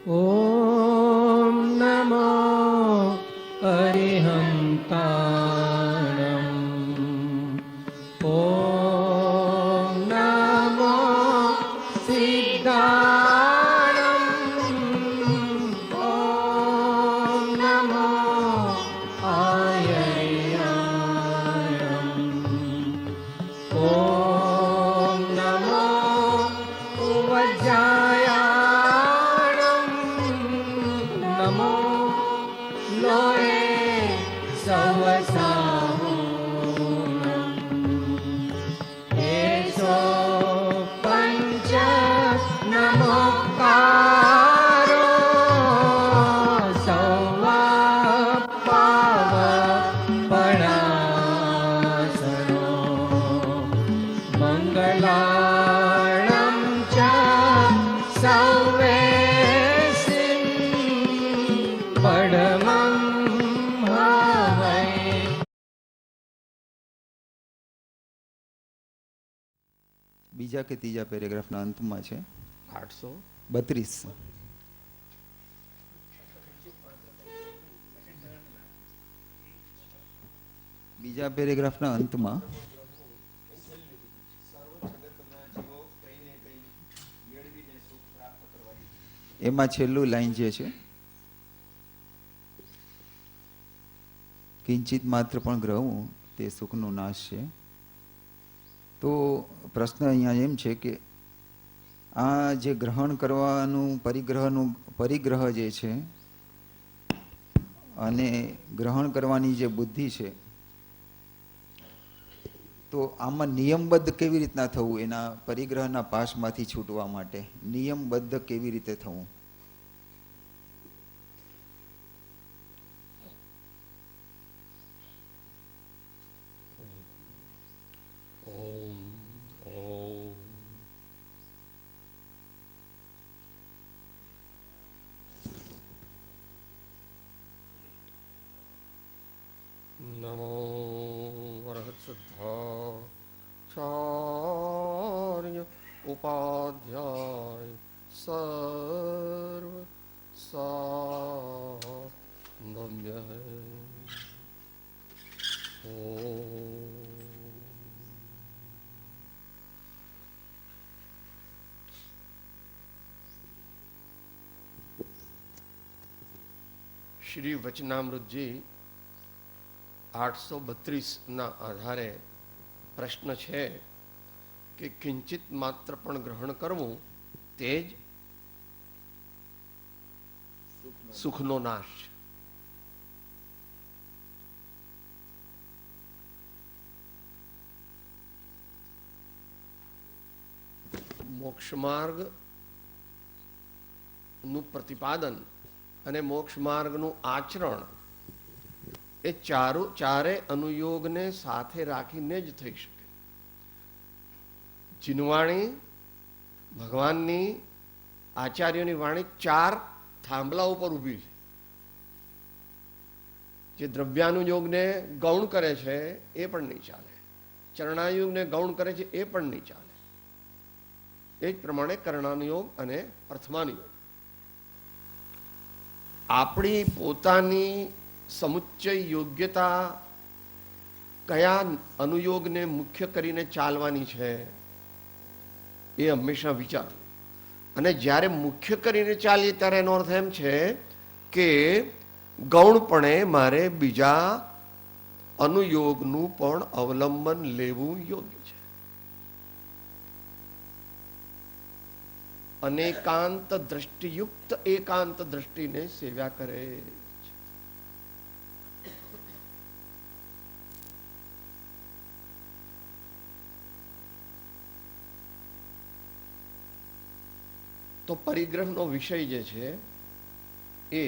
ॐ नमो अरिहन्ताणम् ॐ नमो सिद्धाणम् ॐ नमो आयर्याणम् ॐ नमो उवज्जायाणम् नमो लोये सवसाहुनम् एषो पञ्च नमोकारो सौवापावपणासनो मङ्गलाणं च सौवेसिं परमं हवै। બીજા કે ત્રીજા પેરેગ્રાફના અંતમાં છે 832. બીજા પેરેગ્રાફના અંતમાં એમાં છેલ્લું લાઈન જે છે, કિંચિત માત્ર પણ ગ્રહવું તે સુખનો નાશ છે. તો પ્રશ્ન અહીંયા એમ છે કે આ જે ગ્રહણ કરવાનું પરિગ્રહ જે છે અને ગ્રહણ કરવાની જે બુદ્ધિ છે, તો આમાં નિયમબદ્ધ કેવી રીતના થવું? એના પરિગ્રહના પાશમાંથી છૂટવા માટે નિયમબદ્ધ કેવી રીતે થવું? नमो वरहत्सिद्धाचार्य उपाध्याय सर्व साधम्य श्री वचनामृत जी 832 આધારે પ્રશ્ન છે કે કિંચિત માત્ર પણ ગ્રહણ કરવું તે જ સુખનો નાશ છે. મોક્ષ માર્ગ નું પ્રતિપાદન અને મોક્ષ માર્ગનું આચરણ એ ચારે અનુયોગને સાથે રાખીને જ થઈ શકે. જીનવાણી, ભગવાનની, આચાર્યોની વાણી 4 થાંભલા ઉપર ઊભી છે. જે દ્રવ્યાનુયોગને ગૌણ કરે છે એ પણ નહીં ચાલે, ચરણાયુગને ગૌણ કરે છે એ પણ નહીં ચાલે. એ જ પ્રમાણે કરણાનુયોગ અને અર્થમાનુયોગ. આપણી પોતાની સમુચ્ચય યોગ્યતા કયા અનુયોગને મુખ્ય કરીને ચાલવાની છે એ હંમેશા વિચારવું. અને જ્યારે મુખ્ય કરીને ચાલીએ ત્યારે એનો અર્થ એમ છે કે ગૌણપણે મારે બીજા અનુયોગનું પણ અવલંબન લેવું યોગ્ય છે. અનેકાંત દ્રષ્ટિયુક્ત એકાંત દ્રષ્ટિને સેવ્યા કરે. તો પરિગ્રહનો વિષય જે છે એ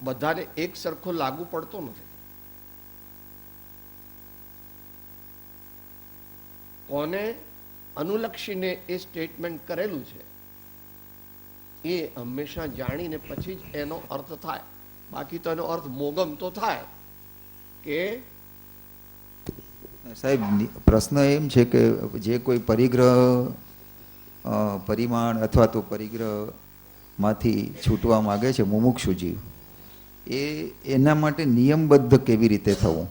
બધાને એક સરખો લાગુ પડતો નથી. કોને અનુલક્ષીને એ સ્ટેટમેન્ટ કરેલું છે એ હંમેશા જાણીને પછી જ એનો અર્થ થાય. બાકી તો એનો અર્થ મોગમ તો થાય કે સાહેબ પ્રશ્ન એમ છે કે જે કોઈ પરિગ્રહ પરિમાણ અથવા તો પરિગ્રહમાંથી છૂટવા માગે છે મુમુક્ષુ જીવ, એના માટે નિયમબદ્ધ કેવી રીતે થવું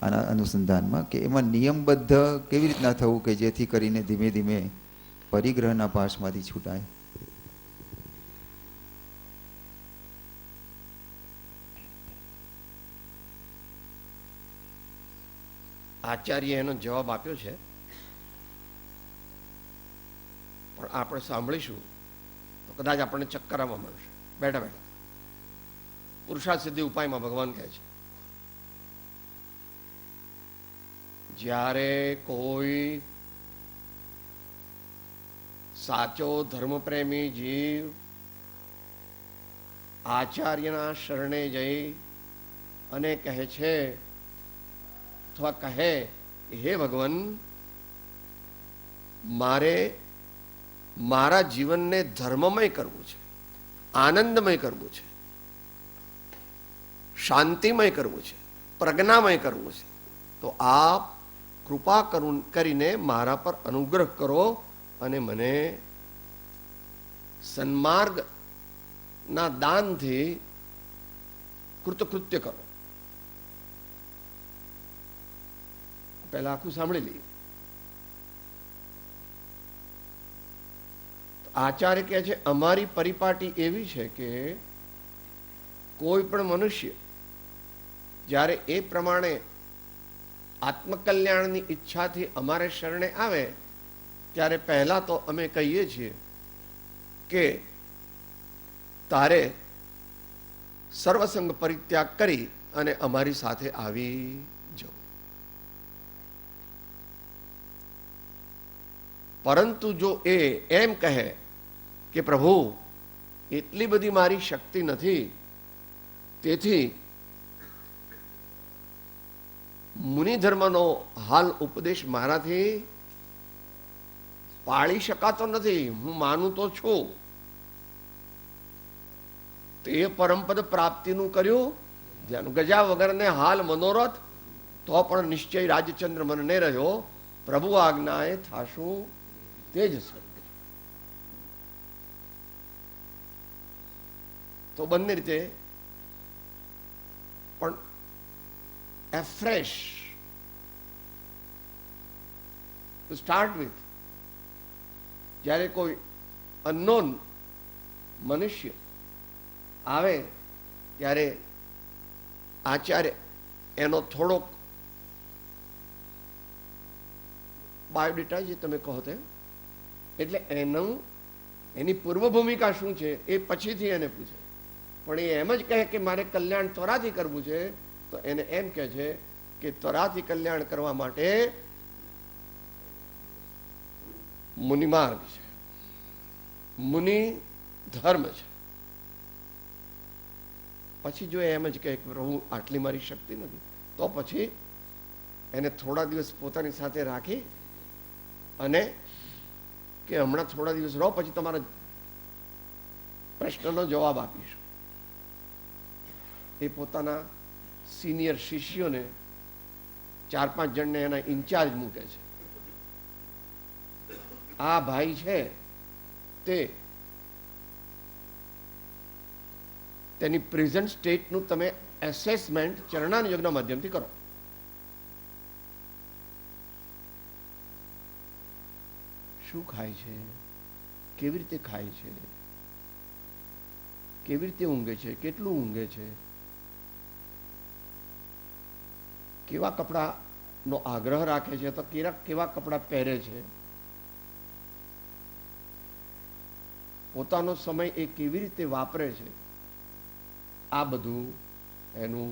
આના અનુસંધાનમાં, કે એમાં નિયમબદ્ધ કેવી રીતના થવું કે જેથી કરીને ધીમે ધીમે પરિગ્રહના પાશમાંથી છૂટાય? આચાર્ય એનો જવાબ આપ્યો છે, પણ આપણે સાંભળીશું તો કદાચ આપણને ચક્કર આવવા મળશે બેઠા બેઠા. પુરુષાર્થ સિદ્ધિ ઉપાયમાં ભગવાન કહે છે, જ્યારે કોઈ સાચો ધર્મપ્રેમી જીવ આચાર્યના શરણે જઈ અને કહે છે અથવા કહે હે ભગવાન, મારે મારા જીવનને ધર્મમય કરવું છે, આનંદમય કરવું છે, શાંતિમય કરવું છે, પ્રજ્ઞામય કરવું છે, તો આપ કૃપા કરીને મારા પર અનુગ્રહ કરો અને મને સન્માર્ગના દાનથી કૃતકૃત્ય કરો. પહેલા આખું સાંભળી લઈએ. આચાર્ય કહે છે, અમારી પરિપાટી એવી છે કે કોઈ પણ મનુષ્ય જ્યારે એ પ્રમાણે આત્મકલ્યાણની ઈચ્છાથી અમારે શરણે આવે ત્યારે પહેલા તો અમે કહીએ છીએ કે તારે સર્વસંગ પરિત્યાગ કરી અને અમારી સાથે આવી જવું. પરંતુ જો એ એમ કહે કે પ્રભુ એટલી બધી મારી શક્તિ નથી, તેથી મુનિ ધર્મનો હાલ ઉપદેશ મારાથી પાળી શકાતો નથી, હું માનું તો છું, તે પરમપદ પ્રાપ્તિનું કર્યું ધ્યાન. ગજા વગરને હાલ મનોરથ તો પણ નિશ્ચય રાજચંદ્ર મને રહ્યો, પ્રભુ આજ્ઞાએ થાશું તે જ સત્ય. તો બંને રીતે પણ afresh to start with, જ્યારે કોઈ અનનોન મનુષ્ય આવે ત્યારે આચાર્ય એનો થોડોક બાયોડેટા જે તમે કહો તે, એટલે એની પૂર્વ ભૂમિકા શું છે એ પછીથી એને પૂછે. પણ એ એમ જ કહે કે મારે કલ્યાણ ત્વરાથી કરવું છે, તો એને એમ કહે છે કે ત્વરાથી કલ્યાણ કરવા માટે મુનિમાર્ગ છે, મુનિ ધર્મ છે. પછી જો એમ જ કહે કે પ્રભુ આટલી મારી શક્તિ નથી, તો પછી એને થોડા દિવસ પોતાની સાથે રાખી અને કે હમણાં થોડા દિવસ રહો, પછી તમારા પ્રશ્નનો જવાબ આપીશું. એ પોતાના સિનિયર શિષ્યોને 4-5 જણને એના ઇન્ચાર્જ મૂકે છે. આ ભાઈ છે તે તેની પ્રેઝન્ટ સ્ટેટનું તમે એસેસમેન્ટ ચરણાન યોગના માધ્યમથી કરો. શું ખાય છે, કેવી રીતે ખાય છે, કેવી રીતે ઊંઘે છે, કેટલું ઊંઘે છે, કેવા કપડાનો આગ્રહ રાખે છે, તો કેવા કપડાં પહેરે છે, પોતાનો સમય એ કેવી રીતે વાપરે છે, આ બધું એનું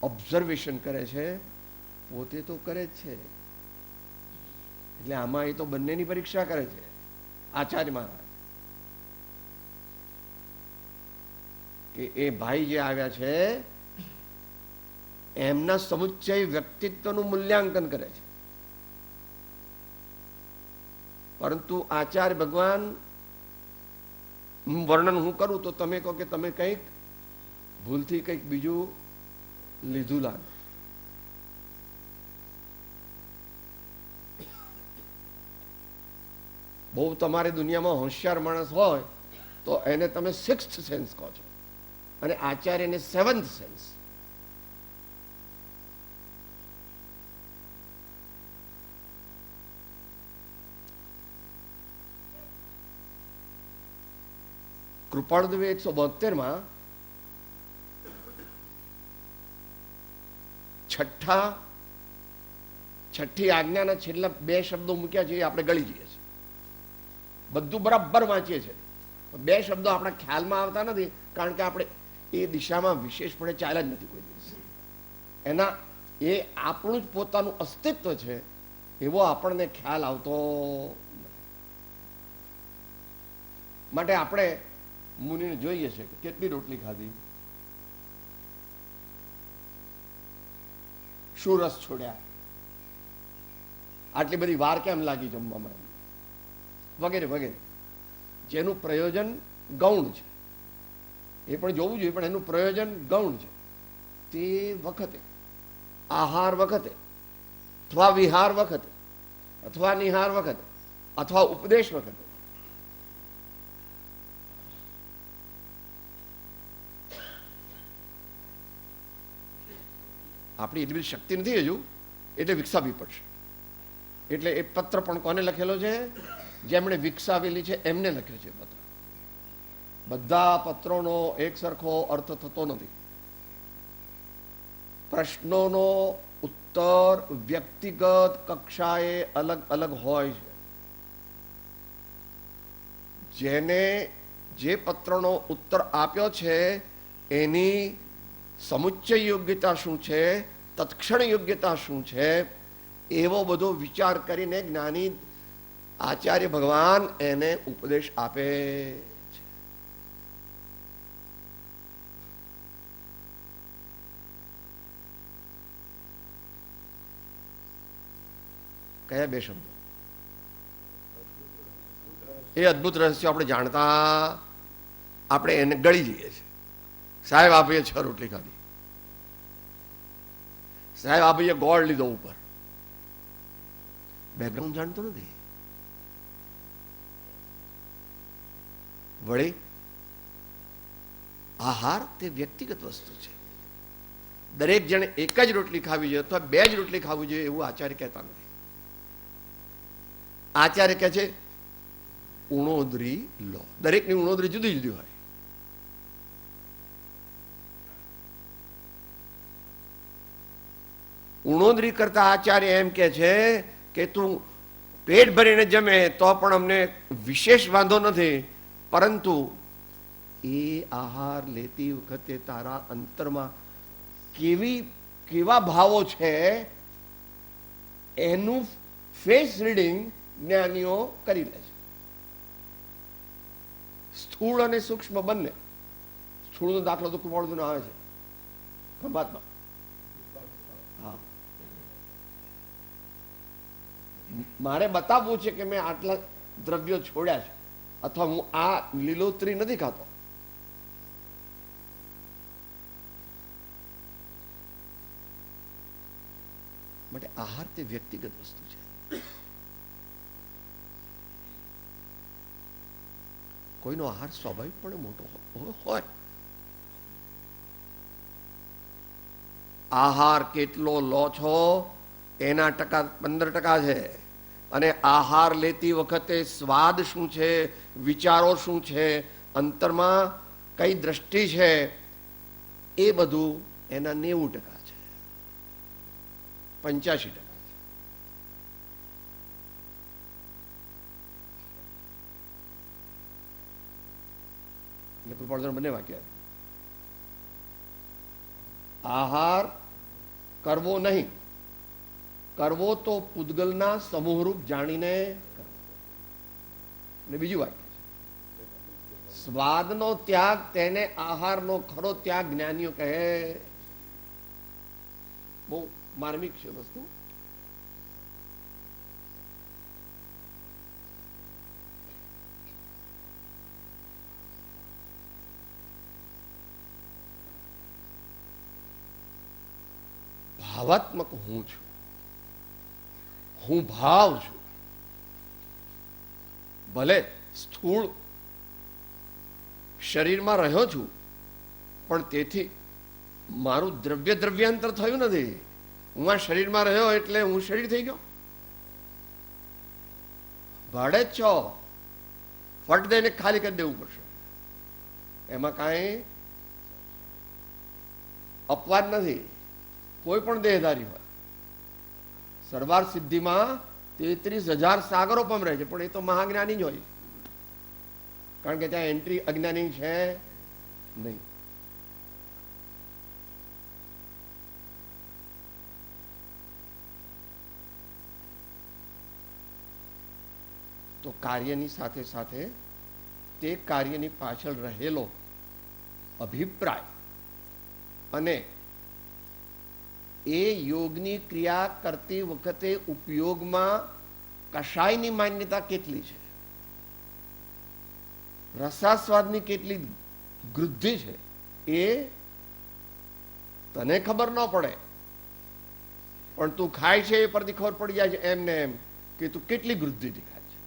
ઓબ્ઝર્વેશન કરે છે. પોતે તો કરે જ છે, એટલે આમાં એ તો બંનેની પરીક્ષા કરે છે આચાર્ય મહારાજ, કે એ ભાઈ જે આવ્યા છે એમના સમુચ્ચય વ્યક્તિત્વનું મૂલ્યાંકન કરે છે. પરંતુ આચાર્ય ભગવાન વર્ણન હું કરું તો તમે કહો કે તમે કંઈક ભૂલથી કંઈક બીજું લીધું લાગે. બહુ તમારી દુનિયામાં હોશિયાર માણસ હોય તો એને તમે સિક્સ્થ સેન્સ કહો છો, અને આચાર્યને સેવન્થ સેન્સ. કૃપાળદેવે 172 છઠ્ઠી આજ્ઞાના છેલ્લા 2 શબ્દો મૂક્યા છે, એ આપણે ગળી જઈએ છીએ. બધું બરાબર વાંચીએ છીએ, 2 શબ્દો આપણા ખ્યાલમાં આવતા નથી, કારણ કે આપણે એ દિશામાં વિશેષપણે ચાલ્યા જ નથી કોઈ દિવસ. એના એ આપણું જ પોતાનું અસ્તિત્વ છે એવો આપણને ખ્યાલ આવતો નથી. માટે આપણે મુનિને જોઈએ છે કે કેટલી રોટલી ખાધી, શું રસ છોડ્યા, આટલી બધી વાર કેમ લાગી જમવામાં, વગેરે વગેરે. જેનું પ્રયોજન ગૌણ છે એ પણ જોવું જોઈએ, પણ એનું પ્રયોજન ગૌણ છે. તે વખતે, આહાર વખતે, અથવા વિહાર વખતે, અથવા નિહાર વખતે, અથવા ઉપદેશ વખતે આપણી એટલી બધી શક્તિ નથી હજુ, એટલે વિકસાવવી પડશે. એટલે એ પત્ર પણ કોને લખેલો છે? જેમણે વિકસાવેલી છે એમને લખ્યો છે પત્ર. બધા પત્રોનો એક સરખો અર્થ થતો નથી. પ્રશ્નોનો ઉત્તર વ્યક્તિગત કક્ષાએ અલગ અલગ હોય છે. જેને જે પત્રનો ઉત્તર આપ્યો છે એની સમુચ્ચય યોગ્યતા શું છે, તત્ક્ષણ યોગ્યતા શું છે, એવો બધો વિચાર કરીને જ્ઞાની આચાર્ય ભગવાન એને ઉપદેશ આપે છે. કયા 2 શબ્દો? એ અદભુત રહસ્ય આપણે જાણતા આપણે એને ગળી જઈએ છીએ. સાહેબ આપીએ 6 રોટલી ખાધી, સાહેબ આપીએ ગોળ લીધો ઉપર. બેકગ્રાઉન્ડ જાણતો નથી. વળી આહાર તે વ્યક્તિગત વસ્તુ છે. દરેક જણે એક જ રોટલી ખાવી જોઈએ અથવા 2 જ રોટલી ખાવી જોઈએ એવું આચાર્ય કહેતા નથી. આચાર્ય કહે છે ઉણોદરી લો. દરેકની ઉણોદરી જુદી જુદી હોય. ઉણોદરી કરતા આચાર્ય એમ કે છે કે તું પેટ ભરીને જમે તો પણ અમને વિશેષ વાંધો નથી, પરંતુ એ આહાર લેતી વખતે તારા અંતરમાં કેવા ભાવો છે એનું ફેસ રીડિંગ જ્ઞાનીઓ કરી લે છે. સ્થૂળ અને સૂક્ષ્મ બંને. સ્થૂળનો દાખલો તો કુંવળનો આવે છે ખંભાતમાં. હા, મારે બતાવવું છે કે મેં આટલા દ્રવ્યો છોડ્યા છે, અથવા હું આ લીલોતરી નથી ખાતો. માટે આહાર તે વ્યક્તિગત વસ્તુ છે. કોઈનો આહાર સ્વાભાવિકપણે મોટો હોય. આહાર કેટલો લો છો એના ટકા 15% છે, અને આહાર લેતી વખતે સ્વાદ શું છે, વિચારો શું છે, અંતરમાં કઈ દ્રષ્ટિ છે, એ બધું એના 90% છે. 85% બંને વાક્ય. આહાર કરવો નહીં, કરવો તો પૂદગલના સમૂહરૂપ જાણીને કરવો. અને બીજું વાક્ય છે સ્વાદનો ત્યાગ તેને આહારનો ખરો ત્યાગ જ્ઞાનીઓ કહે. બહુ માર્મિક છે વસ્તુ. ભાવાત્મક હું છું, હું ભાવ છું. ભલે સ્થૂળ શરીરમાં રહ્યો છું, પણ તેથી મારું દ્રવ્યાંતર થયું નથી. હું આ શરીરમાં રહ્યો એટલે હું શરીર થઈ ગયો? ભાડે જ છો, ફટ દઈને ખાલી કરી દેવું પડશે. એમાં કાંઈ અપવાદ નથી. કોઈ પણ દેહધારી હોય, સરવાર સિદ્ધિમાં 33,000 સાગરો પમરે છે, પણ એ તો મહાજ્ઞાની જ હોય, કારણ કે ત્યાં એન્ટ્રી અજ્ઞાની છે નહીં. તો કાર્યની સાથે સાથે તે કાર્યની પાછળ રહેલો અભિપ્રાય અને એ યોગની ક્રિયા કરતી વખતે ઉપયોગમાં કશાયની માન્યતા કેટલી છે, રસાસ્વાદની કેટલી વૃદ્ધિ છે, એ તને ખબર ન પડે, પણ તું ખાય છે એ પરથી ખબર પડી જાય છે એમને એમ કે તું કેટલી વૃદ્ધિથી ખાય છે.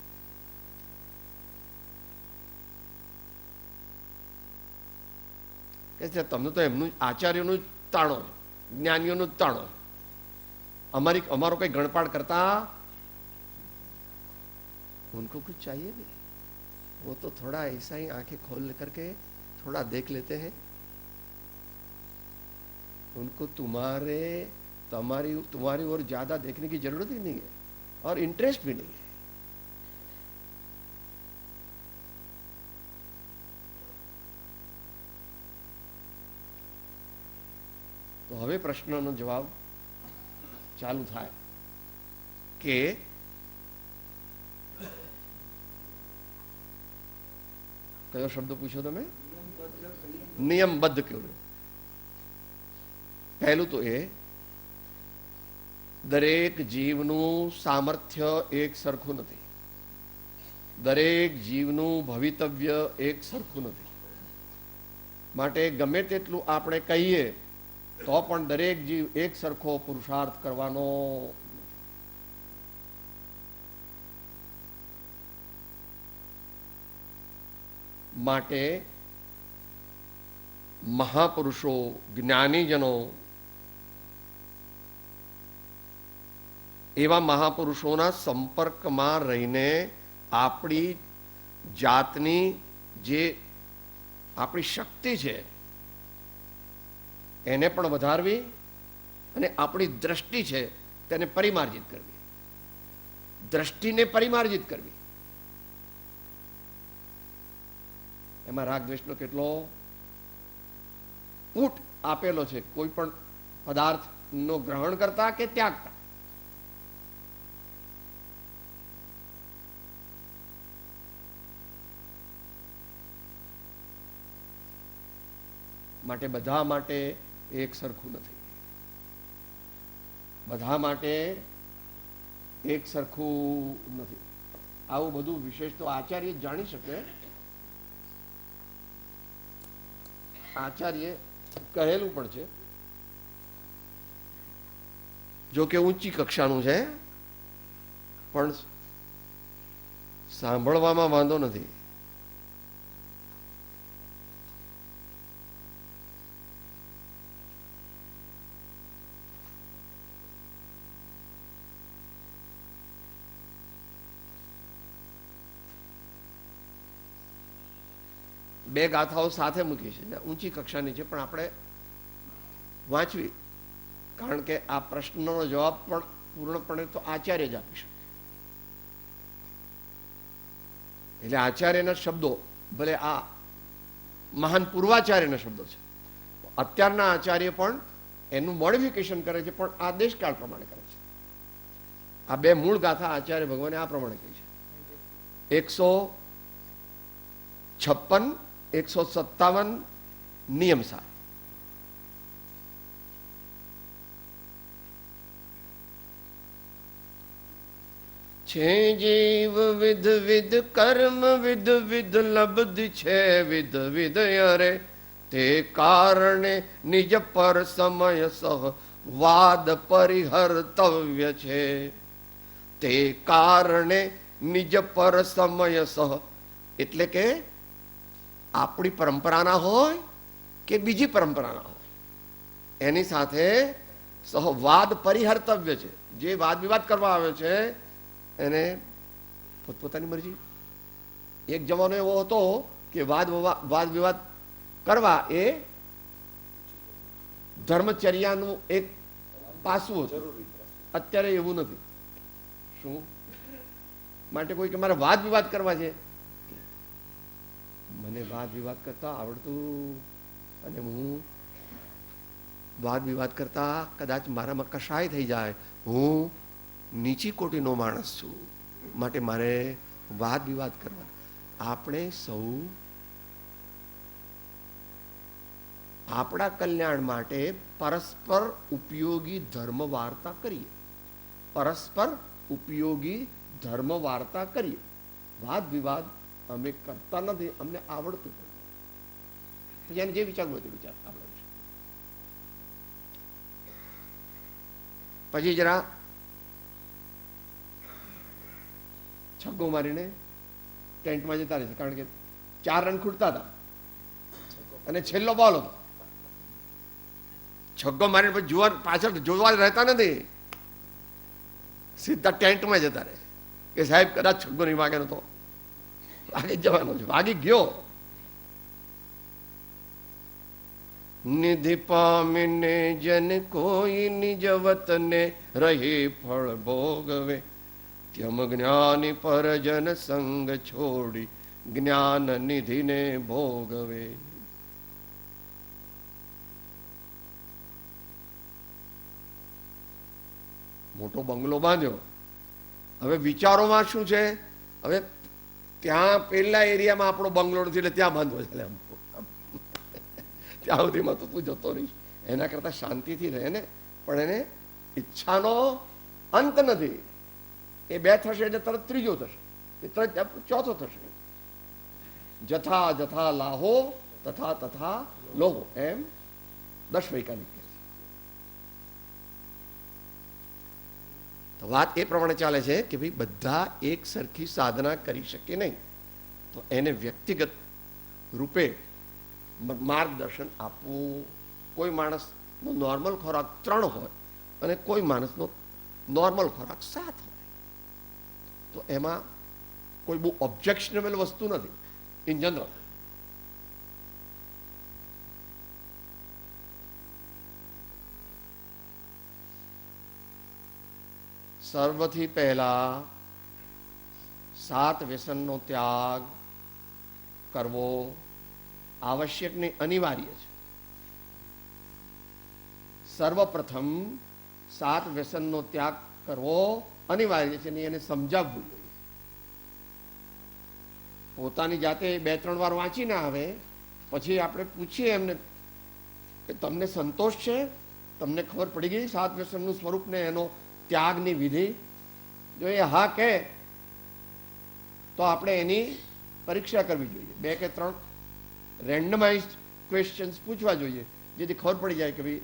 કે છે તમને તો એમનું આચાર્યનું જ તાણો છે, જ્ઞાનીઓનું જ તાણો. અમારો કઈ ગણપાડ કરતા उनको कुछ चाहिए नहीं, वो तो थोड़ा ऐसा ही आंखें खोल करके थोड़ा देख लेते हैं. उनको तुम्हारी ओर ज्यादा देखने की जरूरत ही नहीं है और इंटरेस्ट भी नहीं है. તો હવે પ્રશ્નનો જવાબ ચાલુ થાય કે કયો શબ્દ પૂછ્યો તમે? નિયમબદ્ધ કેવું? પહેલું તો એ દરેક જીવનું સામર્થ્ય એક સરખું નથી, દરેક જીવનું ભવિતવ્ય એક સરખું નથી. માટે ગમે તેટલું આપણે કહીએ તો પણ દરેક જીવ એક સરખો પુરુષાર્થ કરવાનો. માટે મહાપુરુષો, જ્ઞાનીજનો, એવા મહાપુરુષોના સંપર્કમાં રહીને આપણી જાતની જે આપણી શક્તિ છે એને પણ વધારવી અને આપણી દ્રષ્ટિ છે તેને પરિમાર્જિત કરવી, દ્રષ્ટિને પરિમાર્જિત કરવી. એમાં રાગ દ્વેષનો કેટલો ઊટ આપેલો છે, કોઈ પણ પદાર્થનો ગ્રહણ કરતા કે ત્યાગતા. માટે બધા માટે એક સરખું નથી, બધા માટે એક સરખું નથી. આવું બધું વિશેષ તો આચાર્ય જાણી શકે. આચાર્ય કહેલું પણ છે, જો કે ઊંચી કક્ષાનું છે, પણ સાંભળવામાં વાંધો નથી. બે ગાથાઓ સાથે મૂકી છે, ઊંચી કક્ષાની છે, પણ આપણે વાંચવી, કારણ કે આ પ્રશ્નનો જવાબ પણ પૂર્ણપણે તો આચાર્ય જ આપી શકે. એટલે આચાર્યના શબ્દો, ભલે આ મહાન પૂર્વાચાર્યના શબ્દો છે, અત્યારના આચાર્ય પણ એનું મોડિફિકેશન કરે છે, પણ આ દેશકાળ પ્રમાણે કરે છે. આ બે મૂળ ગાથા આચાર્ય ભગવાને આ પ્રમાણે કહી છે. 156, 157 નિયમ સાર. છે જીવ વિધ વિધ કર્મ વિધ વિધ લબ્ધ છે વિધ વિધ અરે તે કારણે નિજ પર સમય સહ વાદ પરિહર્તવ્ય છે. તે કારણે નિજ પર સમય સહ, એટલે કે આપણી પરંપરાના હોય કે બીજી પરંપરાના હોય એની સાથે સહવાદ પરિહર્તવ્ય છે. જે વાદ વિવાદ કરવા આવે છે એને પોતપોતાની મરજી. એક જમાનો એવો હતો કે વાદ વિવાદ કરવા એ ધર્મચર્યાનું એક પાસું હતું. અત્યારે એવું નથી. શું માટે કોઈ કે મારે વાદ વિવાદ કરવા છે, મને વાદ વિવાદ કરતા આવડતું, અને હું વાદ વિવાદ કરતા કદાચ મારામાં કશાય થઈ જાય, હું નીચી કોટીનો માણસ છું, માટે મારે વાદ વિવાદ કરવા. આપણે સૌ આપણા કલ્યાણ માટે પરસ્પર ઉપયોગી ધર્મ વાર્તા કરીએ. પરસ્પર ઉપયોગી ધર્મ વાર્તા કરીએ. વાદ વિવાદ અમે કરતા નથી, અમને આવડતું પછી એને જે વિચારવું હોય તે વિચાર આપણે. પછી જરા છગ્ગો મારીને ટેન્ટમાં જતા રહેશે, કારણ કે 4 રન ખૂટતા હતા અને છેલ્લો બોલ હતો. છગ્ગો મારીને પછી જોવા પાછળ જોવા રહેતા નથી, સીધા ટેન્ટમાં જતા રહે કે સાહેબ કદાચ છગ્ગો નહીં વાગે તો વાગી જવાનો છે. વાગી ગયો. નિધિ પામીને જન કોઈ નિજ વતને રહે ફળ ભોગવે, ત્યમ જ્ઞાની પરજન સંગ છોડી જ્ઞાન નિધિને ભોગવે. મોટો બંગલો બાંધ્યો. હવે વિચારોમાં શું છે, હવે ત્યાં પેલા એરિયામાં આપણો બંગલો નથી એટલે ત્યાં બાંધવો છે, ત્યાં સુધીમાં તો તું જતો રહીશ. એના કરતા શાંતિથી રહે ને. પણ એને ઈચ્છાનો અંત નથી. એ 2 થશે એટલે તરત ત્રીજો થશે, એ તરત ચોથો થશે. જથા જથા લાહો તથા તથા લોહો, એમ 10 વૈકાનિક કહે છે. તો વાત એ પ્રમાણે ચાલે છે કે ભાઈ બધા એક સરખી સાધના કરી શકે નહીં, તો એને વ્યક્તિગત રૂપે માર્ગદર્શન આપવું. કોઈ માણસનો નોર્મલ ખોરાક 3 હોય અને કોઈ માણસનો નોર્મલ ખોરાક 7 હોય, તો એમાં કોઈ બહુ ઓબ્જેક્શનેબલ વસ્તુ નથી ઇન જનરલ. સર્વથી પહેલા 7 વ્યસનનો ત્યાગ કરવો આવશ્યક નહીં, અનિવાર્ય છે. સર્વપ્રથમ 7 વ્યસનનો ત્યાગ કરવો અનિવાર્ય છે, એને સમજાવવું જોઈએ. પોતાની જાતે 2-3 વાર વાંચીને આવે પછી આપણે પૂછીએ એમને કે તમને સંતોષ છે, તમને ખબર પડી ગઈ 7 વ્યસનનું સ્વરૂપ ને એનો ત્યાગની વિધિ? જો એ હા કે તો આપણે એની પરીક્ષા કરવી જોઈએ. 2 કે 3 રેન્ડમાઇઝડ ક્વેશ્ચન્સ પૂછવા જોઈએ, જેથી ખબર પડી જાય કે ભાઈ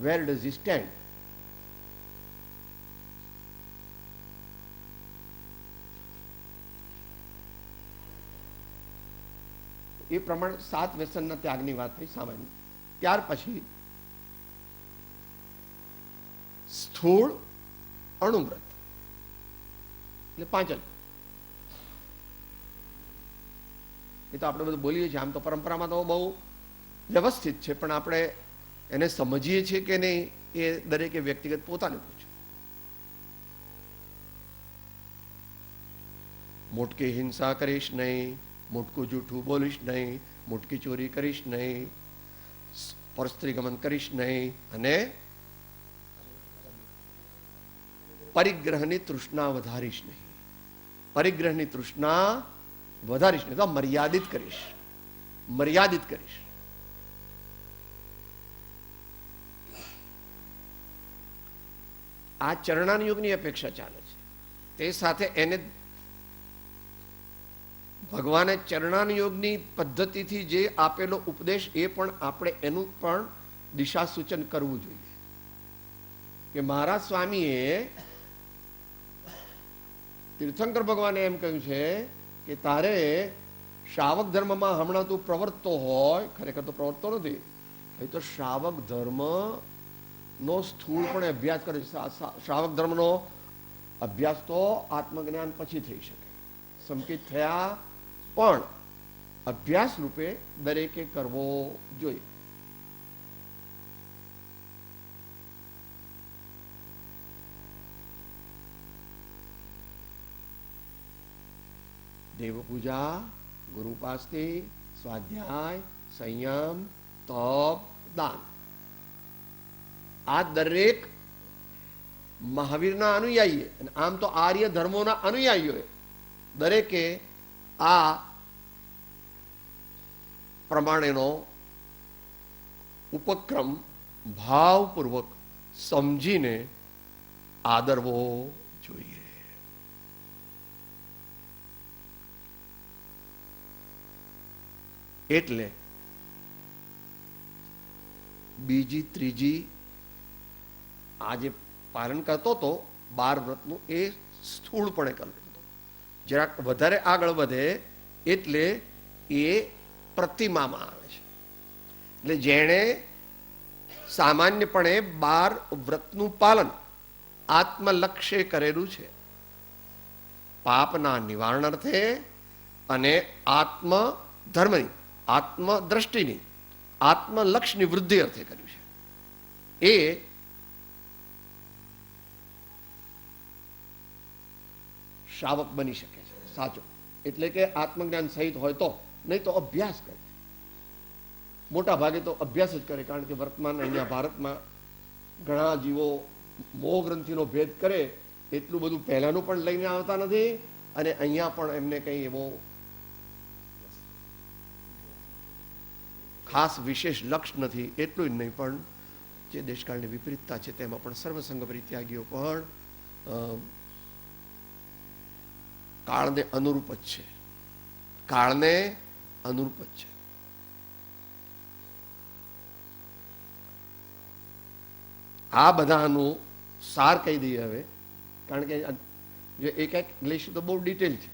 વેર ડઝ હી સ્ટેન્ડ. એ પ્રમાણે 7 વ્યસનના ત્યાગની વાત થઈ સામાન્ય. ત્યાર પછી સ્થૂળ અણુવ્રત એટલે 5 જ. એ તો આપણે બધું બોલીએ છીએ, આમ તો પરંપરામાં તો બહુ વ્યવસ્થિત છે, પણ આપણે એને સમજીએ છીએ કે નહીં એ દરેકે વ્યક્તિગત પોતાને પૂછે. મોટકી હિંસા કરીશ નહીં, મોટકું જૂઠું બોલીશ નહીં, મોટકી ચોરી કરીશ નહીં, પરસ્ત્રી ગમન કરીશ નહીં, અને પરિગ્રહની તૃષ્ણા વધારીશ નહીં. પરિગ્રહની તૃષ્ણા વધારીશ નહીં, તો મર્યાદિત કરીશ, મર્યાદિત કરીશ. આ ચરણાન યુગની અપેક્ષા ચાલે છે. તે સાથે એને ભગવાને ચરણાન યોગની પદ્ધતિથી જે આપેલો ઉપદેશ એ પણ આપણે એનું પણ દિશા સૂચન કરવું જોઈએ. કે મારા સ્વામીએ તીર્થંકર ભગવાને એમ કહ્યું છે કે તારે શ્રાવક ધર્મમાં હમણાં તું પ્રવર્તતો હોય, ખરેખર તો પ્રવર્તતો નથી, એ તો શ્રાવક ધર્મ નો સ્થૂળપણે અભ્યાસ કરે છે. શ્રાવક ધર્મનો અભ્યાસ તો આત્મજ્ઞાન પછી થઈ શકે. સંકિત થયા પણ અભ્યાસ રૂપે દરેકે કરવો જોઈએ. દેવપૂજા, ગુરુપાસ્તી, સ્વાધ્યાય, સંયમ, તપ, દાન, આ દરેક મહાવીરના અનુયાયી અને આમ તો આર્ય ધર્મોના અનુયાયીઓએ દરેકે આ પ્રમાણેનો ઉપક્રમ ભાવપૂર્વક સમજીને આદરવો જોઈએ. એટલે બીજી ત્રીજી આ જે પાલન કરતો હતો 12 વ્રતનું એ સ્થૂળપણે કરતો હતો. જરાક વધારે આગળ વધે એટલે એ પ્રતિમામાં આવે છે. એટલે જેણે સામાન્યપણે 12 વ્રતનું પાલન આત્મલક્ષ્ય કરેલું છે, પાપના નિવારણ અર્થે અને આત્મ ધર્મની, આત્મદ્રષ્ટિની, આત્મલક્ષ્યની વૃદ્ધિ અર્થે કર્યું છે, એ શ્રાવક બની શકે છે સાચો. એટલે કે આત્મજ્ઞાન સહિત હોય તો, નહીં તો અભ્યાસ કરે. મોટા ભાગે તો અભ્યાસ જ કરે, કારણ કે વર્તમાન અહીંયા ભારતમાં ઘણા જીવો મોહ ગ્રંથિનો ભેદ કરે એટલું બધું પહેલાનું પણ લઈને આવતા નથી, અને અહીંયા પણ એમને કંઈ એવો ખાસ વિશેષ લક્ષ્ય નથી. એટલું જ નહીં, પણ જે દેશકાળની વિપરીતતા છે તેમાં પણ સર્વસંગ પરિત્યાગીઓ પણ કાળને અનુરૂપ જ છે. કાળને અનુરૂપ જ છે. આ બધાનું સાર કહી દઈએ હવે, કારણ કે જે એક એક લઈશું તો બહુ ડિટેલ છે.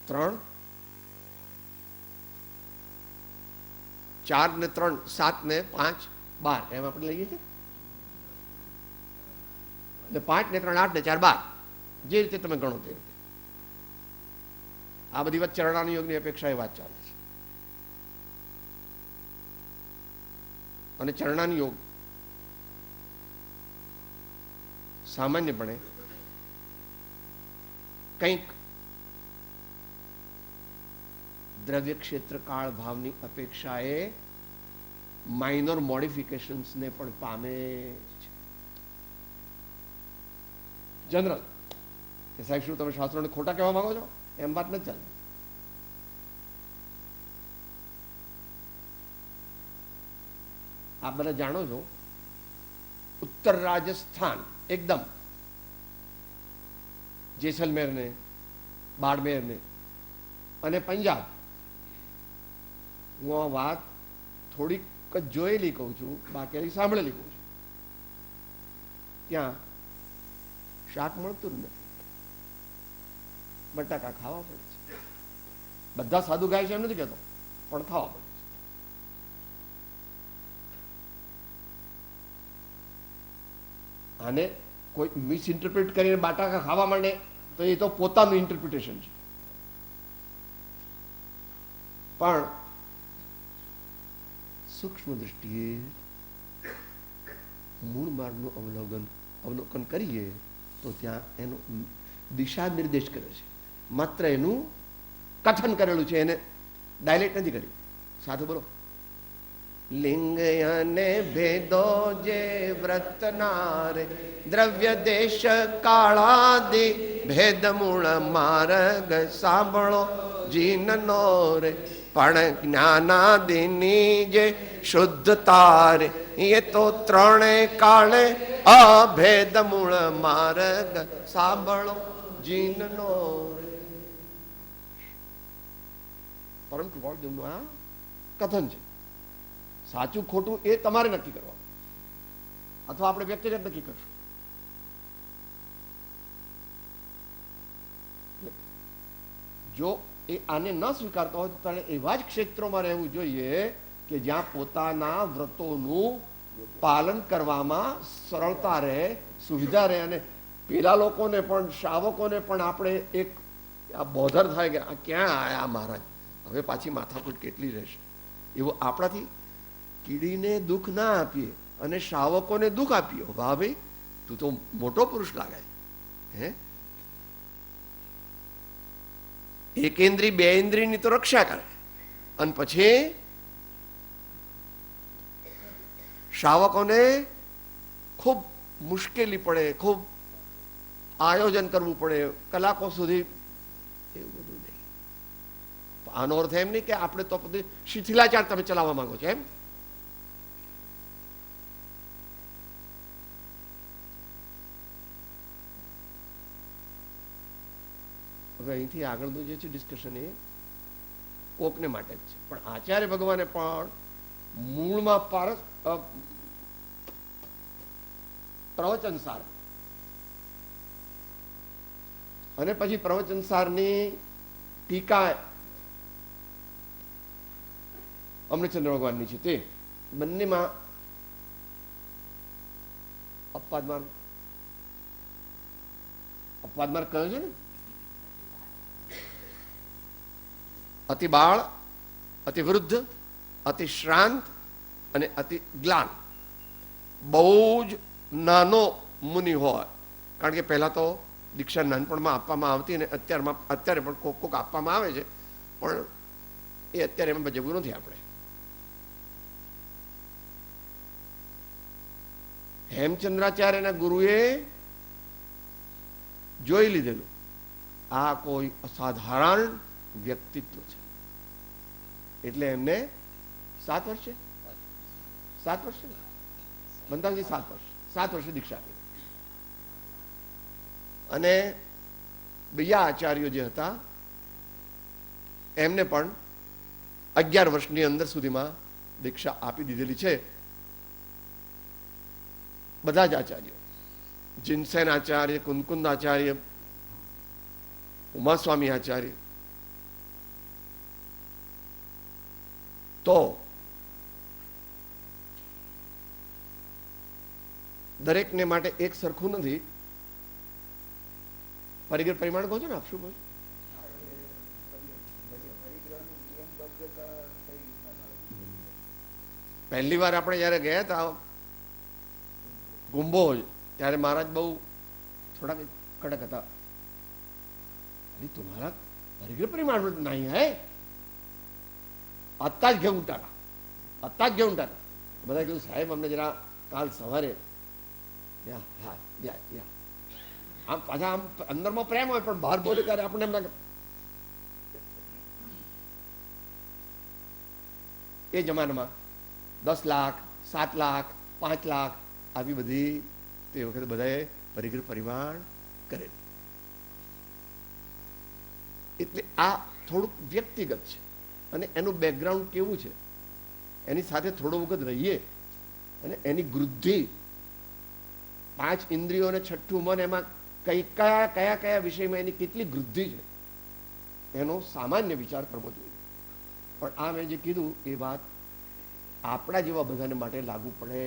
ત્રણ, 4 ને 3, 7 ને 5, 12 એમ આપણે લઈએ છીએ. એટલે 5 ને 3, 8 ને 4, 12, જે રીતે તમે ગણો તે રીતે. આ બધી વાત ચરણાની યોગની અપેક્ષા એ વાત ચાલે છે. અને ચરણાની યોગ સામાન્યપણે કંઈક દ્રવ્ય ક્ષેત્ર કાળ ભાવની અપેક્ષાએ માઇનોર મોડિફિકેશન્સને પણ પામે છે. જનરલ કે સાહેબ શું તમે શાસ્ત્રોને ખોટા કહેવા માંગો છો, એમ વાત નથી ચાલતી. આપ બધા જાણો છો, ઉત્તર રાજસ્થાન એકદમ જેસલમેર ને બાડમેર ને અને પંજાબ, હું આ વાત થોડીક જ જોયેલી કહું છું, બાકી સાંભળેલી કહું છું. ત્યાં શાક મળતું જ નથી, બટાકા ખાવા પડે છે. બધા સાદું ખાય છે એમ નથી કહેતો, પણ ખાવા પડે છે. આને કોઈ મિસઇન્ટરપ્રિટ કરીને બટાકા ખાવા માંડે તો એ તો પોતાનું ઇન્ટરપ્રિટેશન છે. પણ સૂક્ષ્મ દ્રષ્ટિએ મૂળ માર્ગનું અવલોકન કરીએ તો ત્યાં એનો દિશા નિર્દેશ કર્યો છે. માત્ર એનું કથન કરેલું છે, એને ડાયલેક્ટ નથી કર્યું. સાથે બોલો. લિંગ અને ભેદો જે વ્રતના રે, દ્રવ્ય દેશ કાળાદિ ભેદ મૂળ માર્ગ સાંભળો જીનનો રે, પણ જ્ઞાનાદિની જે શુદ્ધતા રે, એ તો ત્રણે કાળે અભેદ મૂળ માર્ગ સાંભળો જીનનો રે. પરમ કૃપાળુદેવનું આ કથન છે. સાચું ખોટું એ તમારે નક્કી કરવાનું. અથવા આપણે વ્યક્તિગત નક્કી કરશું? જો એ આને ન સ્વીકારતો હોય તો તારે એવા જ ક્ષેત્રોમાં રહેવું જોઈએ કે જ્યાં પોતાના વ્રતોનું પાલન કરવામાં સરળતા રહે, સુવિધા રહે, અને પેલા લોકોને પણ, શ્રાવકોને પણ આપણે એક આ બોધર થાય કે આ ક્યાં આયા મહારાજ, હવે પાછી માથાકૂટ કેટલી રહેશે. એવું આપણાથી કીડીને દુઃખ ના આપીએ અને શ્રાવકોને દુઃખ આપીએ. વાહ ભાઈ, તું તો મોટો પુરુષ લાગે. હે, એક ઇન્દ્રી બે ઇન્દ્રિયની તો રક્ષા કરે, અને પછી શ્રાવકોને ખૂબ મુશ્કેલી પડે, ખૂબ આયોજન કરવું પડે, કલાકો સુધી. એવું બધું નહીં. આનો અર્થ એમ નહીં કે આપણે તો પછી શિથિલાચાર તમે ચલાવવા માંગો છો એમ. હવે અહીંથી આગળનું જે છે ડિસ્કશન એ કોકને માટે જ છે, પણ આચાર્ય ભગવાને પણ મૂળમાં પ્રવચન સાર અને પછી પ્રવચન સારની ટીકા અમૃતચંદ્ર ભગવાનની છે, તે બંનેમાં અપવાદ કયો છે ને, અતિ બાળ, અતિ વૃદ્ધ, અતિ શ્રાંત અને અતિ ગ્લાન. બહુ જ નાનો મુનિ હોય, કારણ કે પહેલા તો દીક્ષા નાનપણમાં આપવામાં આવતી અને અત્યારે પણ કોક આપવામાં આવે છે, પણ એ અત્યારે એમાં ભજવવું નથી. આપણે હેમચંદ્રાચાર્યના ગુરુએ જોઈ લીધેલું આ કોઈ અસાધારણ વ્યક્તિત્વ છે, એટલે એમને 7 વર્ષે બંધાવજી 7 વર્ષે દીક્ષા આપી. અને બીજા આચાર્યો જે હતા એમને પણ 11 વર્ષની અંદર સુધીમાં દીક્ષા આપી દીધેલી છે. બધા જ આચાર્યો, જીનસેન આચાર્ય, કુંદકુંદ આચાર્ય, ઉમાસ્વામી આચાર્ય, તો દરેકને માટે એક સરખું નથી. પરિગ્રહ પરિમાણ કહો છો ને આપ, શું કહો છો? પહેલી વાર આપણે જયારે ગયા હતા ગુંબોજ, ત્યારે મહારાજ બહુ થોડા કડક હતા. અરે તુમ્હારા પરિગ્રહ પરિમાણ નહીં હે, અત્તા જ घेऊन टाका. બધા કીધું સાહેબ અમને જરા કાલ સવારે આમ પાછા આમ અંદરમાં પ્રેમ હોય પણ બહાર બોલે ત્યારે આપણે એમ લાગે. એ જમાનામાં 10 લાખ, 7 લાખ, 5 લાખ આવી બધી તે વખતે બધાએ પરિગ્રહ પરિમાણ કરે. એટલે આ થોડુંક વ્યક્તિગત છે, અને એનું બેકગ્રાઉન્ડ કેવું છે એની સાથે થોડો વખત રહીએ અને એની વૃદ્ધિ 5 ઇન્દ્રિયો અને 6ઠું મન, એમાં કયા વિષયમાં એની કેટલી વૃદ્ધિ છે એનો સામાન્ય વિચાર કરવો જોઈએ. પણ આ મેં જે કીધું એ વાત આપણા જેવા બધાને માટે લાગુ પડે.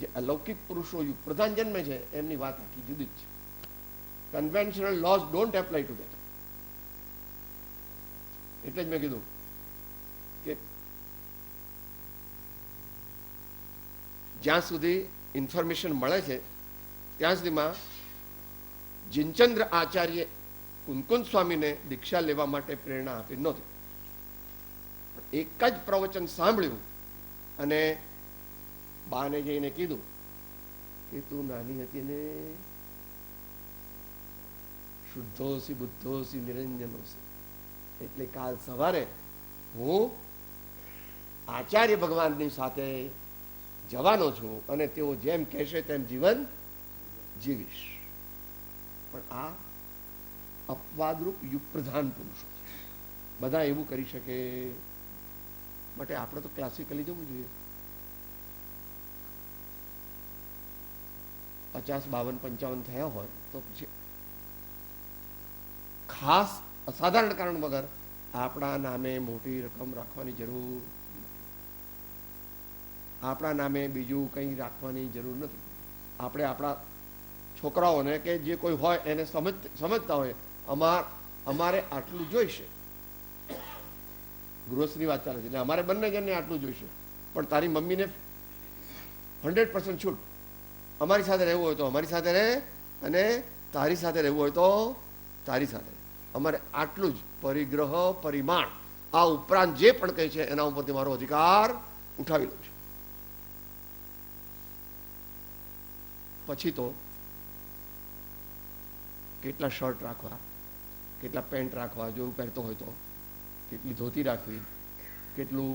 જે અલૌકિક પુરુષો યુગ પ્રધાન જન્મે છે એમની વાત આખી જુદી જ છે. Conventional lose don't apply to that. એટલે જ મેં કીધું કે જ્યાં સુધી ઇન્ફોર્મેશન મળે છે ત્યાં સુધીમાં જીનચંદ્ર આચાર્ય કુંદકુંદ સ્વામીને દીક્ષા લેવા માટે પ્રેરણા આપી નહોતી. એક જ પ્રવચન સાંભળ્યું અને બાને જઈને કીધું કે તું નાની હતી ને, શુદ્ધોસી બુદ્ધોસી નિરંજનોસી, એટલે કાલ સવારે હું આચાર્ય ભગવાનની સાથે જવાનો છું અને તેઓ જેમ કહેશે તેમ જીવન જીવીશ. પણ આ અપવાદરૂપ યુગ પ્રધાન પુરુષો છે, બધા એવું કરી શકે માટે આપણે તો ક્લાસિકલી જવું જોઈએ. 50, 52, 55 થયા હોય તો પછી ખાસ અસાધારણ કારણ વગર આપણા નામે મોટી રકમ રાખવાની જરૂર, આપણા નામે બીજું કંઈ રાખવાની જરૂર નથી. આપણે આપણા છોકરાઓને કે જે કોઈ હોય એને સમજતા હોય અમારે આટલું જોઈશે. ગૃહસ્થની વાત ચાલે છે એટલે અમારે બંને જણને આટલું જોઈશે, પણ તારી મમ્મીને 100% છૂટ. અમારી સાથે રહેવું હોય તો અમારી સાથે રહે, અને તારી સાથે રહેવું હોય તો તારી સાથે. અમારે આટલું જ પરિગ્રહ પરિમાણ, આ ઉપરાંત જે પણ કંઈ છે એના ઉપરથી મારો અધિકાર ઉઠાવી લઉં છું. પછી તો કેટલા શર્ટ રાખવા, કેટલા પેન્ટ રાખવા, જો પહેરતો હોય તો કેટલી ધોતી રાખવી, કેટલું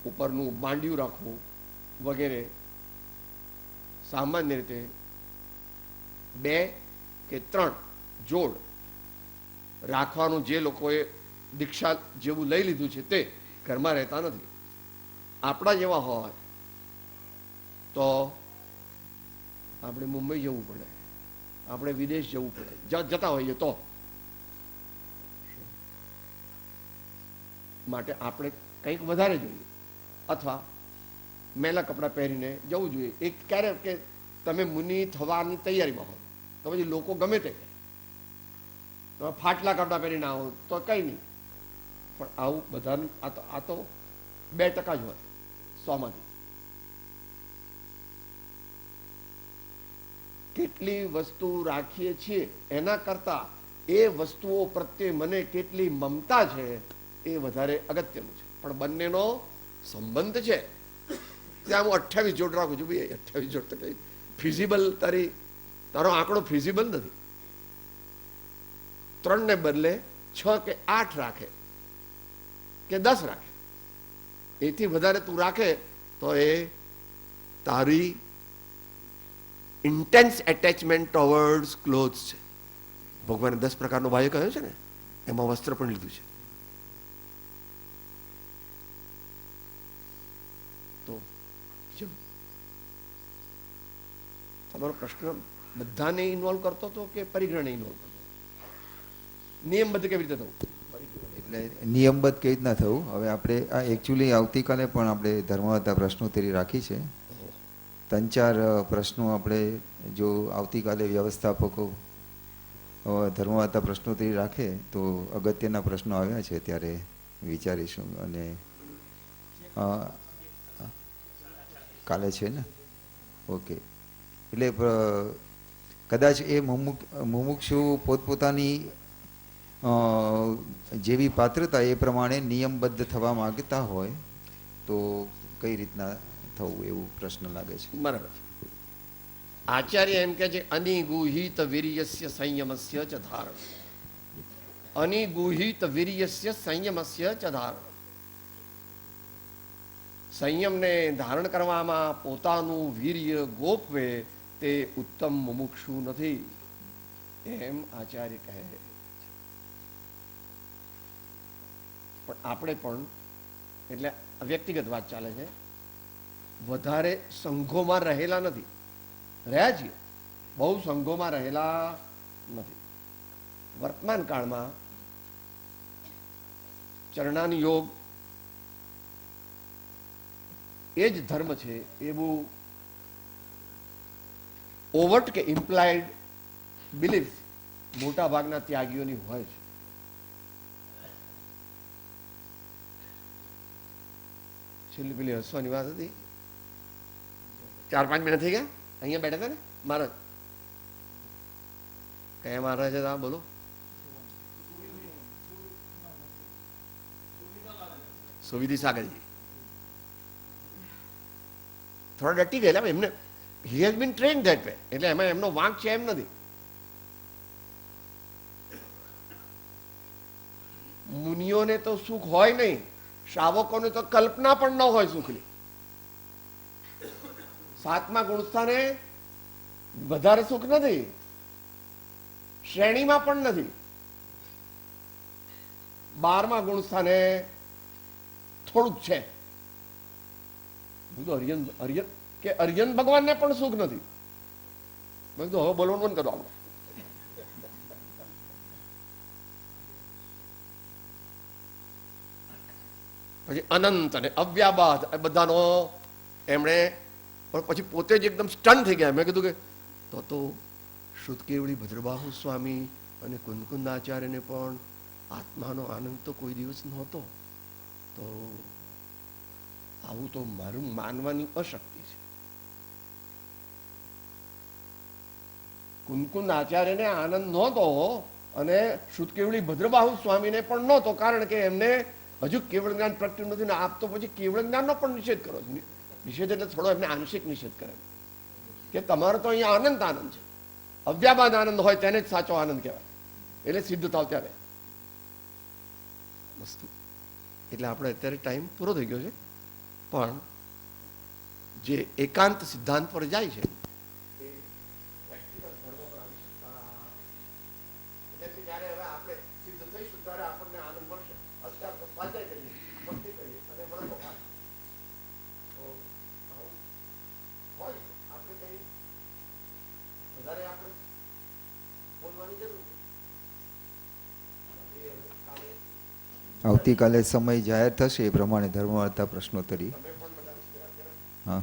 ઉપરનું બાંડિયું રાખવું વગેરે. સામાન્ય રીતે 2 કે 3 જોડ રાખવાનું જે લોકોએ દીક્ષા જેવું લઈ લીધું છે તે ઘરમાં રહેતા નથી. આપણા જેવા હોય તો આપણે મુંબઈ જવું પડે, આપણે વિદેશ જવું પડે, જતા હોઈએ તો. માટે આપણે કંઈક વધારે જોઈએ, અથવા મેલા કપડાં પહેરીને જવું જોઈએ. એક ક્યારે કે તમે મુનિ થવાની તૈયારીમાં હો તો પછી લોકો ગમે તે તમે ફાટલા કપડાં પહેરીને આવો તો કંઈ નહીં, પણ આવું બધાનું આ તો 2% જ હોય 100માંથી. કેટલી વસ્તુ રાખીએ છીએ એના કરતાં એ વસ્તુઓ પ્રત્યે મને કેટલી મમતા છે એ વધારે અગત્યનું છે. પણ બંનેનો સંબંધ છે. ત્યાં હું 28 જોડ રાખું છું. ભાઈ 28 જોડ તો કંઈ ફિઝિબલ, તારો આંકડો ફિઝિબલ નથી. 3 ને બદલે 6 કે 8 રાખે કે 10 રાખે, એથી વધારે તું રાખે તો એ તારી ઇન્ટેન્સ એટેચમેન્ટ ટુવર્ડ્સ ક્લોથ્સ છે. ભગવાને 10 પ્રકારનો બાહ્ય કહ્યો છે ને, એમાં વસ્ત્ર પણ લીધું છે. તો તમારો પ્રશ્ન બધાને ઇન્વોલ્વ કરતો હતો કે પરિગ્રહને ઇન્વોલ્વ કરતો? નિયમબદ્ધ કેવી રીતે થવું? એટલે નિયમબદ્ધ કેવી રીતના થવું? હવે આપણે આ એકચ્યુઅલી આવતીકાલે પણ આપણે ધર્મવાર્તા પ્રશ્નોત્તરી રાખી છે. 3-4 પ્રશ્નો આપણે જો આવતીકાલે વ્યવસ્થાપકો ધર્મવાર્તા પ્રશ્નોત્તરી રાખે તો અગત્યના પ્રશ્નો આવ્યા છે ત્યારે વિચારીશું. અને કાલે છે ને? ઓકે. એટલે કદાચ એ મુમુક્ષુ પોતપોતાની જેવી પાત્રતા એ પ્રમાણે નિયમબદ્ધ થવા માંગતા હોય તો કઈ રીતના થવું એવું પ્રશ્ન લાગે છે. બરાબર. આચાર્ય એમ કે છે અનિગુહિત વીર્યસ્ય સંયમસ્ય ચ ધારણ. અનિગુહિત વીર્યસ્ય સંયમસ્ય ચ ધારણ. સંયમને ધારણ કરવામાં પોતાનું વીર્ય ગોપવે તે ઉત્તમ મુમુક્ષુ નથી, એમ આચાર્ય કહે. પણ આપણે પણ, એટલે વ્યક્તિગત વાત ચાલે છે, વધારે સંઘોમાં રહેલા નથી. રહ્યા છીએ, બહુ સંઘોમાં રહેલા નથી. વર્તમાન કાળમાં ચરણાન યોગ એ જ ધર્મ છે એવું ઓવર્ટ કે ઇમ્પ્લાઇડ બિલીફ મોટા ભાગના ત્યાગીઓની હોય છે. છેલ્લી પેલી હસવાની વાત હતી, 4-5 મહિના થઈ ગયા અહીંયા બેઠા હતા ને મહારાજ. કયા મહારાજ હતા બોલો? સુવિધિ સાગરજી. થોડા ડટી ગયેલા એમને. He has been trend that way, એટલે એમાં એમનો વાંક છે એમ નથી. મુનિઓને તો સુખ હોય નહીં, શ્રાવકોને તો કલ્પના પણ ન હોય સુખની. 7મા ગુણસ્થાને વધારે સુખ નથી, શ્રેણીમાં પણ નથી. 12મા ગુણ સ્થાને થોડુંક છે. અર્યન અર્યન કે અર્યન ભગવાનને પણ સુખ નથી. મેં કીધું હવે બોલવાનું બંધ કરો આપણે. પછી અનંત અને અવ્યાબાદ એ બધાનો એમણે પણ પછી પોતે જ એકદમ સ્ટન થઈ ગયા. મેં કીધું કે તો શુદ્ધ કેવળી ભદ્રબાહુ સ્વામી અને કુંદકુંદાચાર્યને પણ આત્માનો આનંદ તો કોઈ દિવસ નહોતો. તો આવું તો મારું માનવાની અશક્તિ છે. કુંદકુંદ આચાર્યને આનંદ નહોતો અને શુદ્ધ કેવળી ભદ્રબાહુ સ્વામીને પણ નહોતો, કારણ કે એમને હજુ કેવળ જ્ઞાન પ્રગટ્યું નથી ને આપ તો પછી કેવળ જ્ઞાનનો પણ નિષેધ કરો છો. નિષેધ એટલે થોડો એમને આંશિક નિષેધ કરે કે તમારો તો અહીંયા આનંદ છે. અવ્યાબાદ આનંદ હોય તેને જ સાચો આનંદ કહેવાય. એટલે સિદ્ધ થાવ ત્યારે વસ્તુ. એટલે આપણે અત્યારે ટાઈમ પૂરો થઈ ગયો છે, પણ જે એકાંત સિદ્ધાંત પર જાય છે આવતીકાલે સમય જાહેર થશે એ પ્રમાણે ધર્મવાર્તા પ્રશ્નોત્તરી. હા.